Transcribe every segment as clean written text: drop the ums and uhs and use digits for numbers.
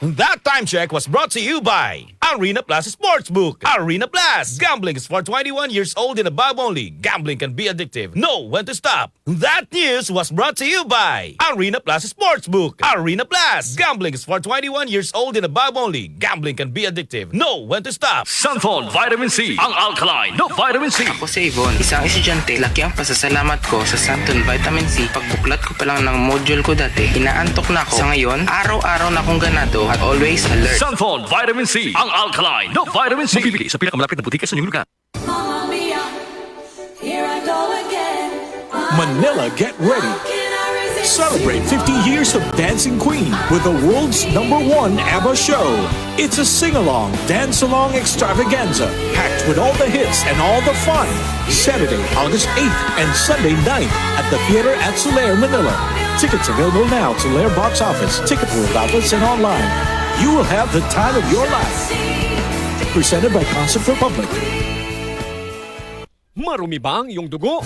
That time check was brought to you by Arena Plus Sportsbook. Arena Plus. Gambling is for 21 years old and above only. Gambling can be addictive. Know when to stop. That news was brought to you by Arena Plus Sportsbook. Arena Plus. Gambling is for 21 years old and above only. Gambling can be addictive. Know when to stop. Santon Vitamin C, ang alkaline na vitamin C. Ako si Yvonne, isang estudyante. Laki ang pasasalamat ko sa Santon Vitamin C. Pagbuklat ko pa lang ng module ko dati, inaantok na ako. Sa ngayon, araw-araw na akong ganado at always alert. Santon Vitamin C, ang alkaline na vitamin C. Mabibili sa pinakamalapit na butika sa inyong lugar. Mamma mia, here I go again. Manila, get ready. Celebrate 50 years of Dancing Queen with the world's #1 ABBA show. It's a sing-along, dance-along extravaganza packed with all the hits and all the fun. Saturday, August 8th and Sunday 9th at the Theater at Soler, Manila. Tickets available now to Soler Box Office, Ticket World outlets, and online. You will have the time of your life. Presented by Concert Republic. Marumi ba ang iyong dugo?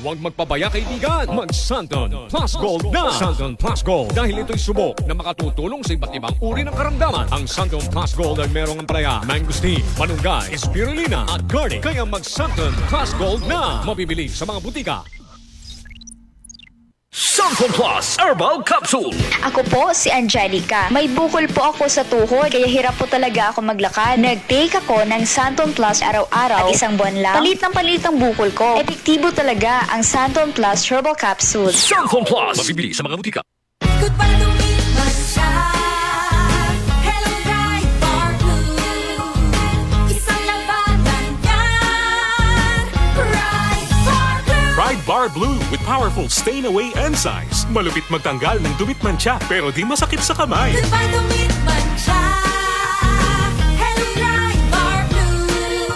Huwag magpabaya kaibigan. Mag-Santon Plus Gold na. Santon Plus Gold. Dahil ito'y subok na makatutulong sa iba't ibang uri ng karamdaman. Ang Santon Plus Gold ay merong ampalaya, mangosteen, manunggay, spirulina at garlic. Kaya mag-Santon Plus Gold na. Mabibili sa mga butika. Santon Plus Herbal Capsule. Ako po si Angelica. May bukol po ako sa tuhod, kaya hirap po talaga ako maglakad. Nag-take ako ng Santon Plus araw-araw at isang buwan lang. Palit ang bukol ko. Epektibo talaga ang Santon Plus Herbal Capsule. Santon Plus. Mabibili sa mga butika. Goodbye to me, Masya. Hello, bright bar blue. Isang labanan yan. Bright bar blue. Pride Bar Blue with powerful stain-away enzymes. Malupit magtanggal ng dumit mancha pero di masakit sa kamay. Goodbye to me, Masya. Hello, bright bar blue.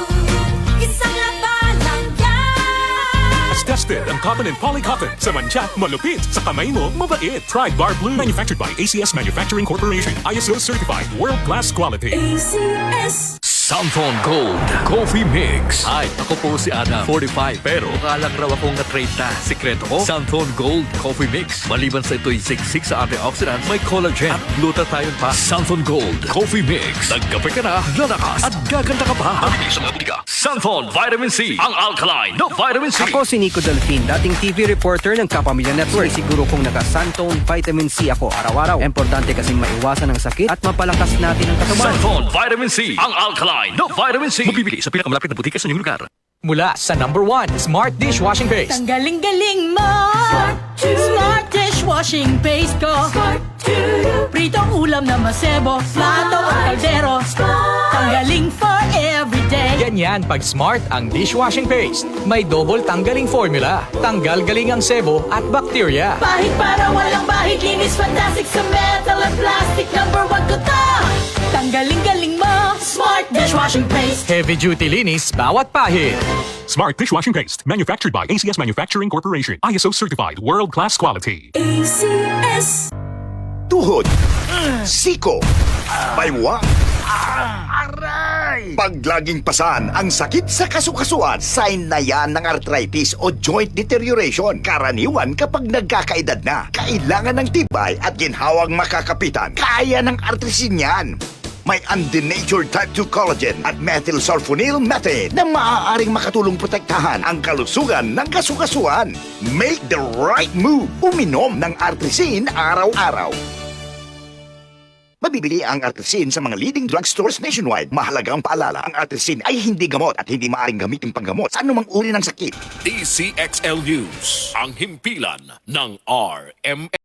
Isang labanan yan. As tested ang cotton and polycotton. Sa mancha, malupit. Sa kamay mo, mabait. Pride Bar Blue. Manufactured by ACS Manufacturing Corporation. ISO certified. World-class quality. ACS. Santon Gold Coffee Mix. Hi, ako po si Adam, 45. Pero kalang raw akong na-30. Sikreto ko, Santon Gold Coffee Mix. Maliban sa ito'y siksik sa antioxidants, may collagen at glutathione pa. Santon Gold Coffee Mix. Nagkape ka na, lalakas at gaganda ka pa. Mabibili sa mga butika. Santon Vitamin C, ang alkaline na vitamin C. Ako si Nico Delfin, dating TV reporter ng Kapamilya Network. Siguro kong naka-Santon Vitamin C ako araw-araw. Importante kasi maiwasan ang sakit at mapalakas natin ang katawan. Santon Vitamin C, ang alkaline na vitamin C. Mabibili sa pinakamalapit na butika sa inyong lugar. Mula sa #1 Smart Dishwashing Paste. Ang galing-galing mo. Smart dishwashing paste ko. Pritong ulam na masebo, plato o kaldero. Tanggaling for everyday. Ganyan pag Smart ang dishwashing paste. May double tanggaling formula. Tanggal galing ang sebo at bakterya. Bahid para walang bahid, linis fantastic sa metal at plastic. #1 ko to. Tanggaling-galing mo. Smart dishwashing paste. Heavy duty linis bawat pahid. Smart Dishwashing Paste. Manufactured by ACS Manufacturing Corporation. ISO certified. World-class quality. ACS. Tuhod, siko, baywa, pag laging pasan ang sakit sa kasukasuan, sign na yan ng arthritis o joint deterioration. Karaniwan kapag nagkakaedad na, kailangan ng tibay at ginhawang makakapitan. Kaya ng artrisin yan. May undenatured type 2 collagen at methylsulfonyl methane na maaaring makatulong protektahan ang kalusugan ng kasukasuan. Make the right move. Uminom ng artrisin araw-araw. Mabibili ang artrisin sa mga leading drugstores nationwide. Mahalagang paalala, ang artrisin ay hindi gamot at hindi maaaring gamitin panggamot sa anumang uri ng sakit. DCXL News, ang himpilan ng RMN.